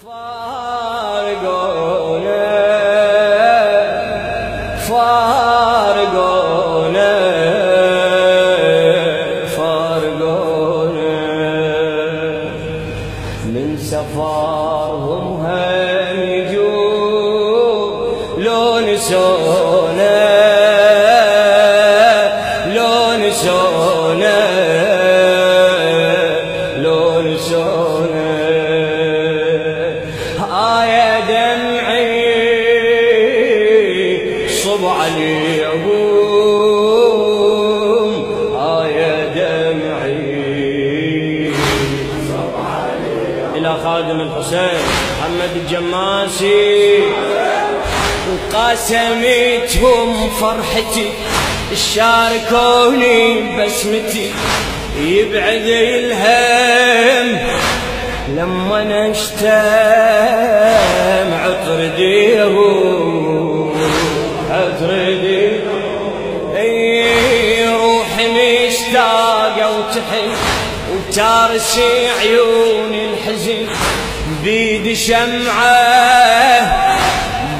فارقونا فارقونا فارقونا من سفرهم هم يجون لو نسونا لو نسونا لو نسونا صب عليهم يا دمعي صب عليهم إلى خادم الحسين محمد الجماسي وقاسمتهم فرحتي شاركوني بسمتي يبعد الهم لما نشتم عطر ديهم أتردي روحي مشتاقة وتحن وتارسي عيون الحزن بيد شمعة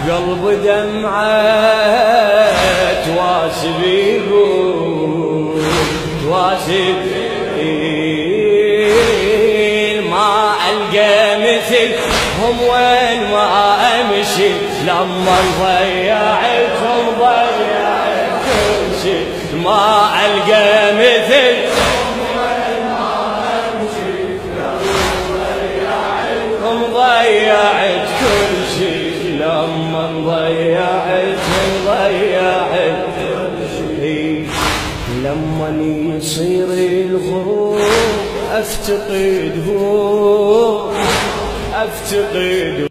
قلب دمعة تواسبيهم تواسب ما ألقى مثلهم وين ما أمشي لما ضيعتهم ضيعت كل شيء ما ألقى مثلهم وين ما أمشي لما ضيعت كل شيء لما ضيعتهم ضيعت كل شيء لما يصير الغروب أفتقدهم أفتقد